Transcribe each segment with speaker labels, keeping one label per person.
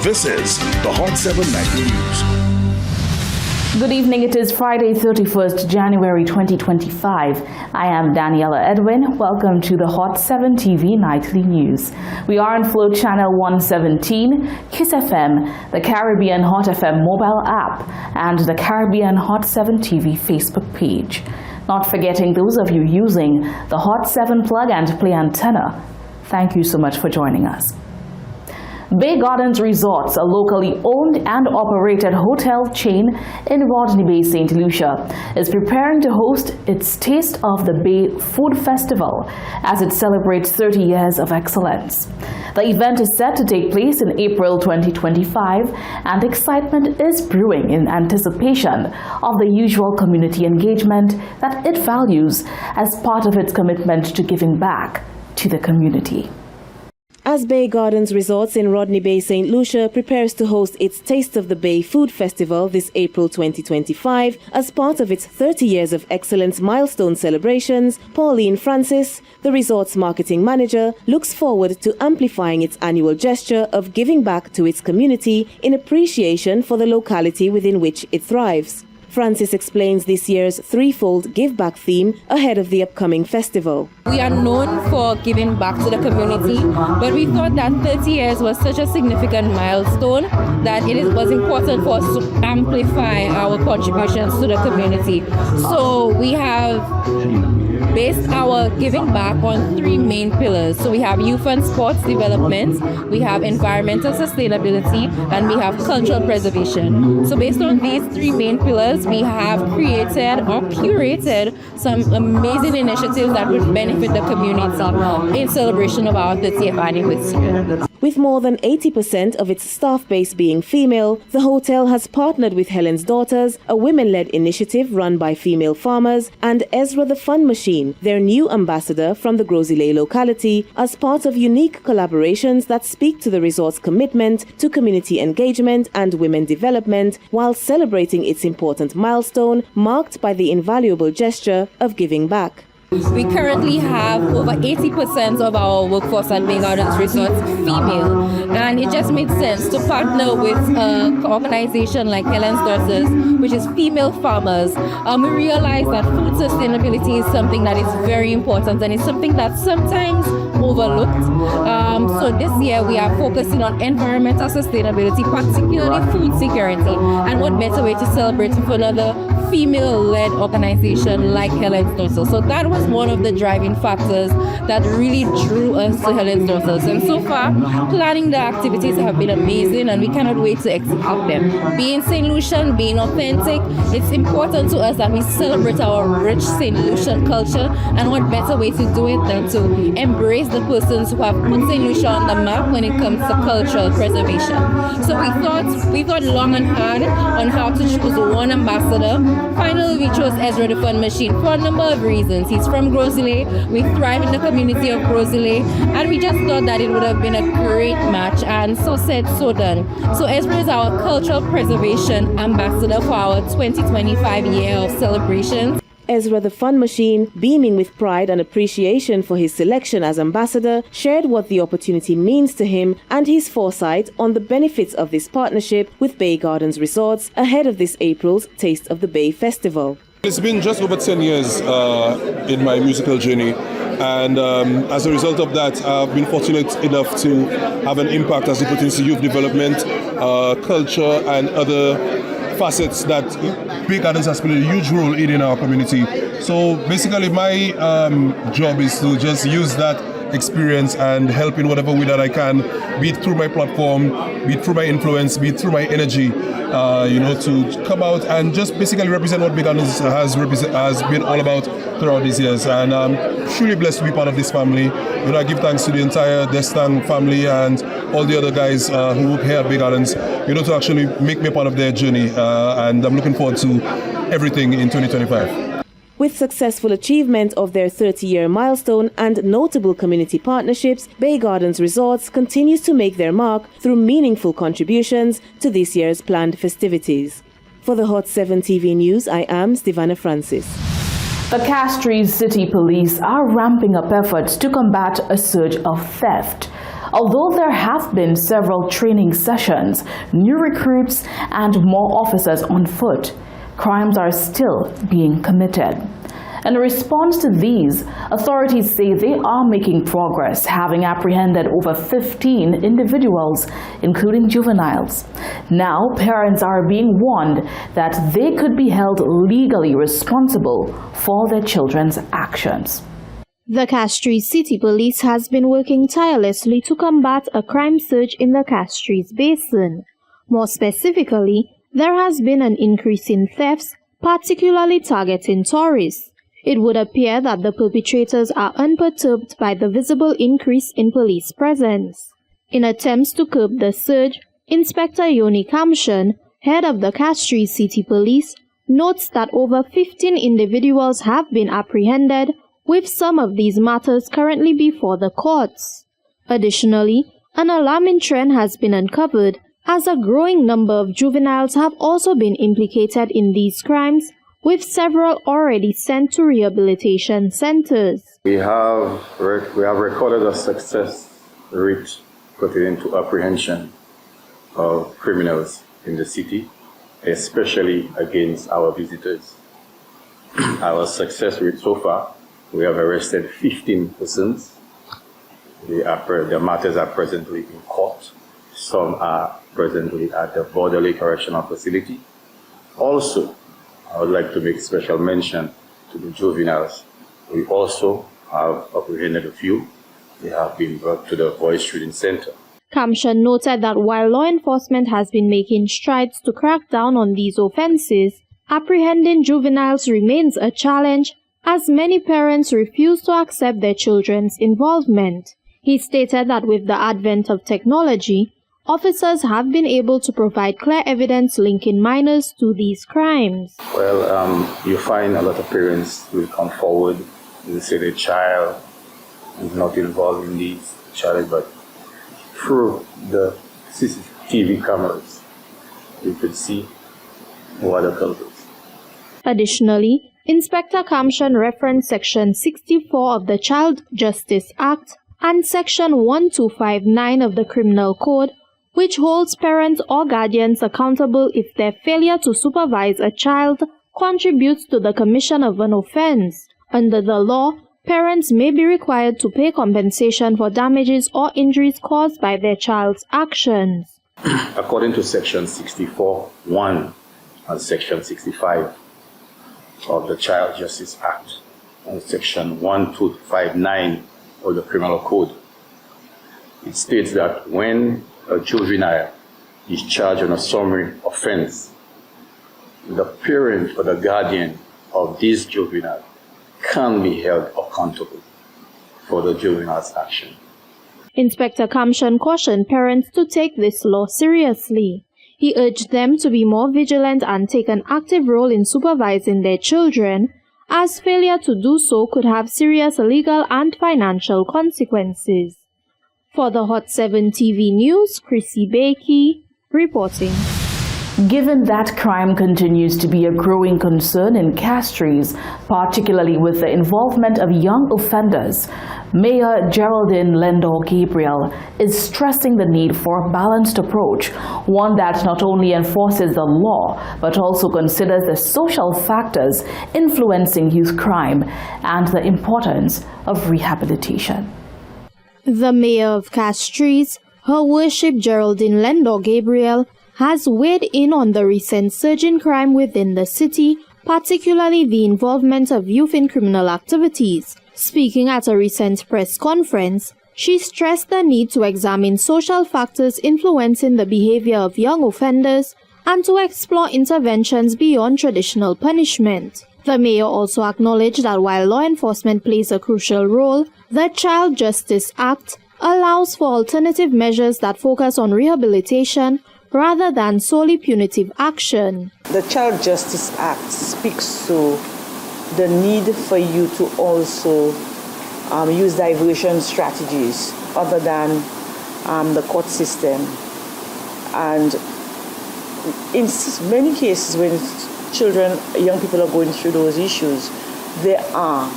Speaker 1: This is the Hot 7 Nightly News.
Speaker 2: Good evening. It is Friday, 31st January 2025. I am Daniela Edwin. Welcome to the Hot 7 TV Nightly News. We are on Flow Channel 117, Kiss FM, the Caribbean Hot FM mobile app, and the Caribbean Hot 7 TV Facebook page. Not forgetting those of you using the Hot 7 plug and play antenna. Thank you so much for joining us. Bay Gardens Resorts, a locally owned and operated hotel chain in Rodney Bay, Saint Lucia, is preparing to host its Taste of the Bay Food Festival as it celebrates 30 years of excellence. The event is set to take place in April 2025, and excitement is brewing in anticipation of the usual community engagement that it values as part of its commitment to giving back to the community.
Speaker 3: As Bay Gardens Resorts in Rodney Bay, Saint Lucia prepares to host its Taste of the Bay Food Festival this April 2025 as part of its 30 Years of Excellence milestone celebrations, Pauline Francis, the resort's marketing manager, looks forward to amplifying its annual gesture of giving back to its community in appreciation for the locality within which it thrives. Francis explains this year's threefold give-back theme ahead of the upcoming festival.
Speaker 4: We are known for giving back to the community, but we thought that 30 years was such a significant milestone that was important for us to amplify our contributions to the community. So we have based our giving back on three main pillars. So we have youth and sports development, we have environmental sustainability, and we have cultural preservation. So based on these three main pillars, we have created or curated some amazing initiatives that would benefit the community in celebration of our 30th anniversary.
Speaker 3: With more than 80% of its staff base being female, the hotel has partnered with Helen's Daughters, a women-led initiative run by female farmers, and Ezra the Fun Machine, their new ambassador from the Grosile locality, as part of unique collaborations that speak to the resort's commitment to community engagement and women development while celebrating its important milestone marked by the invaluable gesture of giving back.
Speaker 4: We currently have over 80% of our workforce at Bay Gardens Resorts female, and it just made sense to partner with an organization like Helen's Daughters, which is female farmers. We realize that food sustainability is something that is very important and it's something that's sometimes overlooked. So this year we are focusing on environmental sustainability, particularly food security, and what better way to celebrate with another female-led organization like Helen's Daughters. So that was one of the driving factors that really drew us to Helen's Daughters. And so far, planning the activities have been amazing, and we cannot wait to execute them. Being Saint Lucian, being authentic, it's important to us that we celebrate our rich Saint Lucian culture, and what better way to do it than to embrace the persons who have put Saint Lucia on the map when it comes to cultural preservation. So we thought long and hard on how to choose one ambassador. Finally, we chose Ezra the Fun Machine for a number of reasons. He's from Grosile, we thrive in the community of Grosile, and we just thought that it would have been a great match, and so said, so done. So Ezra is our cultural preservation ambassador for our 2025 year of celebrations.
Speaker 3: Ezra the Fun Machine, beaming with pride and appreciation for his selection as ambassador, shared what the opportunity means to him and his foresight on the benefits of this partnership with Bay Gardens Resorts ahead of this April's Taste of the Bay Festival.
Speaker 5: It's been just over 10 years in my musical journey, and as a result of that, I've been fortunate enough to have an impact as it pertains to youth development, culture, and other facets that Bay Gardens has played a huge role in our community. So basically my job is to just use that experience and help in whatever way that I can, be it through my platform, be it through my influence, be it through my energy, to come out and just basically represent what Bay Gardens has been all about throughout these years. And I'm truly blessed to be part of this family. I give thanks to the entire Destang family and all the other guys who work here at Bay Gardens, to actually make me a part of their journey. And I'm looking forward to everything in 2025.
Speaker 3: With successful achievement of their 30-year milestone and notable community partnerships, Bay Gardens Resorts continues to make their mark through meaningful contributions to this year's planned festivities. For the Hot 7 TV News, I am Stevana Francis.
Speaker 2: The Castries City Police are ramping up efforts to combat a surge of theft. Although there have been several training sessions, new recruits, and more officers on foot, crimes are still being committed. In response to these, authorities say they are making progress, having apprehended over 15 individuals, including juveniles. Now, parents are being warned that they could be held legally responsible for their children's actions.
Speaker 6: The Castries City Police has been working tirelessly to combat a crime surge in the Castries Basin. More specifically, there has been an increase in thefts, particularly targeting tourists. It would appear that the perpetrators are unperturbed by the visible increase in police presence. In attempts to curb the surge, Inspector Yoni Kamshan, head of the Castries City Police, notes that over 15 individuals have been apprehended, with some of these matters currently before the courts. Additionally, an alarming trend has been uncovered, as a growing number of juveniles have also been implicated in these crimes, with several already sent to rehabilitation centers.
Speaker 7: We have recorded a success rate pertaining to apprehension of criminals in the city, especially against our visitors. Our success rate so far, we have arrested 15 persons. The matters are presently in court. Some are presently at the Borderley Correctional Facility. Also, I would like to make special mention to the juveniles. We also have apprehended a few. They have been brought to the Voice Treating Center.
Speaker 6: Kamshan noted that while law enforcement has been making strides to crack down on these offenses, apprehending juveniles remains a challenge, as many parents refuse to accept their children's involvement. He stated that with the advent of technology, officers have been able to provide clear evidence linking minors to these crimes.
Speaker 7: Well, you find a lot of parents will come forward and say the child is not involved in these charges, but through the CCTV cameras, you could see who are the culprits.
Speaker 6: Additionally, Inspector Kamshan referenced Section 64 of the Child Justice Act and Section 1259 of the Criminal Code, which holds parents or guardians accountable if their failure to supervise a child contributes to the commission of an offense. Under the law, parents may be required to pay compensation for damages or injuries caused by their child's actions.
Speaker 7: According to Section 64(1) and Section 65 of the Child Justice Act and Section 1259 of the Criminal Code, it states that when a juvenile is charged on a summary offense, the parent or the guardian of this juvenile can be held accountable for the juvenile's action.
Speaker 6: Inspector Kamshan cautioned parents to take this law seriously. He urged them to be more vigilant and take an active role in supervising their children, as failure to do so could have serious legal and financial consequences. For the Hot 7 TV News, Chrissy Bakey reporting.
Speaker 2: Given that crime continues to be a growing concern in Castries, particularly with the involvement of young offenders, Mayor Geraldine Lendor Gabriel is stressing the need for a balanced approach, one that not only enforces the law, but also considers the social factors influencing youth crime and the importance of rehabilitation.
Speaker 6: The mayor of Castries, Her Worship Geraldine Lendor Gabriel, has weighed in on the recent surge in crime within the city, particularly the involvement of youth in criminal activities. Speaking at a recent press conference, she stressed the need to examine social factors influencing the behavior of young offenders and to explore interventions beyond traditional punishment. The mayor also acknowledged that while law enforcement plays a crucial role, the Child Justice Act allows for alternative measures that focus on rehabilitation rather than solely punitive action.
Speaker 8: The Child Justice Act speaks to the need for you to also use diversion strategies other than the court system. And in many cases when children, young people are going through those issues, there are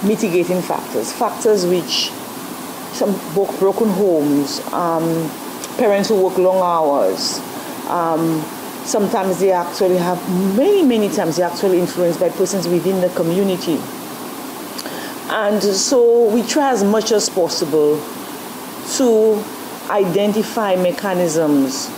Speaker 8: mitigating factors, factors which some broken homes, parents who work long hours. Sometimes they actually have, many times they're actually influenced by persons within the community. And so we try as much as possible to identify mechanisms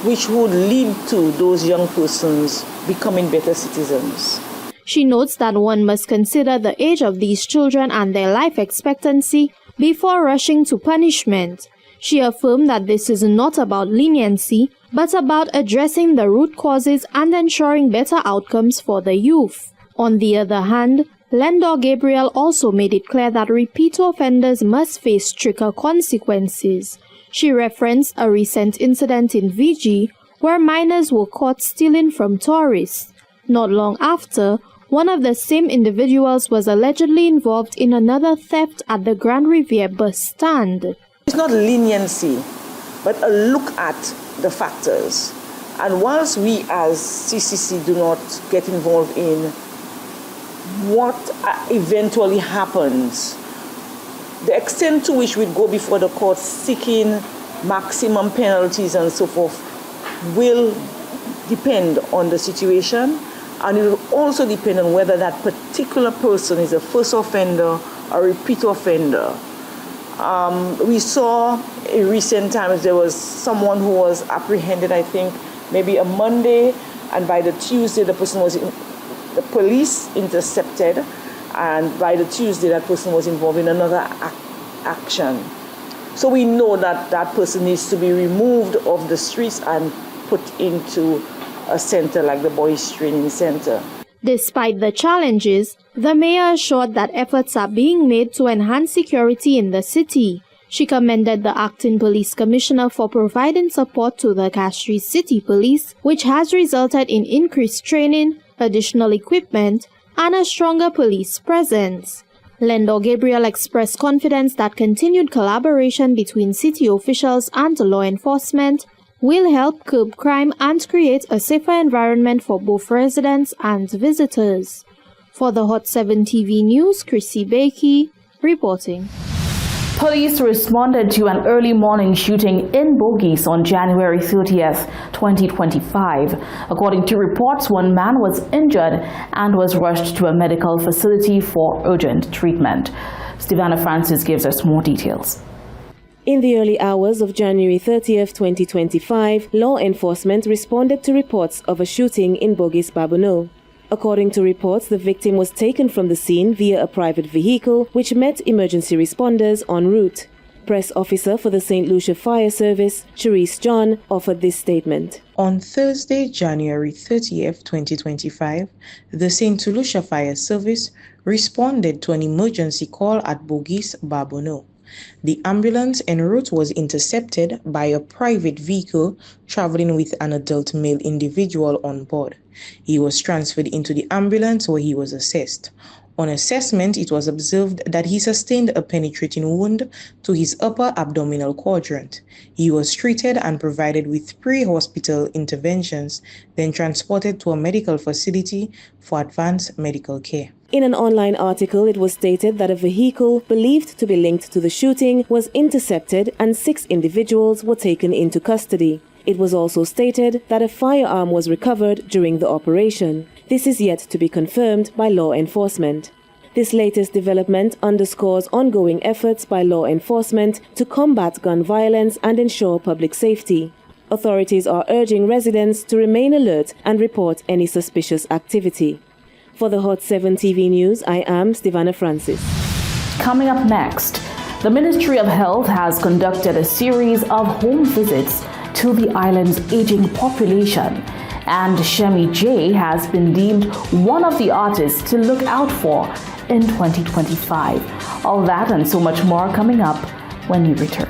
Speaker 8: which would lead to those young persons becoming better citizens.
Speaker 6: She notes that one must consider the age of these children and their life expectancy before rushing to punishment. She affirmed that this is not about leniency, but about addressing the root causes and ensuring better outcomes for the youth. On the other hand, Lendor Gabriel also made it clear that repeat offenders must face stricter consequences. She referenced a recent incident in VG where minors were caught stealing from tourists. Not long after, one of the same individuals was allegedly involved in another theft at the Grand Riviere bus stand.
Speaker 8: It's not leniency, but a look at the factors. And once we as CCC do not get involved in what eventually happens, the extent to which we go before the court seeking maximum penalties and so forth will depend on the situation, and it will also depend on whether that particular person is a first offender or repeat offender. We saw in recent times there was someone who was apprehended, I think, maybe a Monday, and by the Tuesday the police intercepted, and by the Tuesday that person was involved in another action. So we know that that person needs to be removed off the streets and put into a center like the Boys Training Center.
Speaker 6: Despite the challenges, the mayor assured that efforts are being made to enhance security in the city. She commended the acting police commissioner for providing support to the Castries City Police, which has resulted in increased training, additional equipment, and a stronger police presence. Lendor Gabriel expressed confidence that continued collaboration between city officials and law enforcement will help curb crime and create a safer environment for both residents and visitors. For the Hot 7 TV News, Chrissy Bakey reporting.
Speaker 2: Police responded to an early morning shooting in Bogies on January 30th, 2025. According to reports, one man was injured and was rushed to a medical facility for urgent treatment. Stevana Francis gives us more details.
Speaker 3: In the early hours of January 30th, 2025, law enforcement responded to reports of a shooting in Bogies Babono. According to reports, the victim was taken from the scene via a private vehicle which met emergency responders en route. Press officer for the Saint Lucia Fire Service, Cherise John, offered this statement.
Speaker 9: On Thursday, January 30th, 2025, the Saint Lucia Fire Service responded to an emergency call at Bogies Babono. The ambulance en route was intercepted by a private vehicle traveling with an adult male individual on board. He was transferred into the ambulance where he was assessed. On assessment, it was observed that he sustained a penetrating wound to his upper abdominal quadrant. He was treated and provided with pre-hospital interventions, then transported to a medical facility for advanced medical care.
Speaker 3: In an online article, it was stated that a vehicle believed to be linked to the shooting was intercepted and 6 individuals were taken into custody. It was also stated that a firearm was recovered during the operation. This is yet to be confirmed by law enforcement. This latest development underscores ongoing efforts by law enforcement to combat gun violence and ensure public safety. Authorities are urging residents to remain alert and report any suspicious activity. For the Hot 7 TV News, I am Stevana Francis.
Speaker 2: Coming up next, the Ministry of Health has conducted a series of home visits to the island's aging population, and Shemi J has been deemed one of the artists to look out for in 2025. All that and so much more coming up when we return.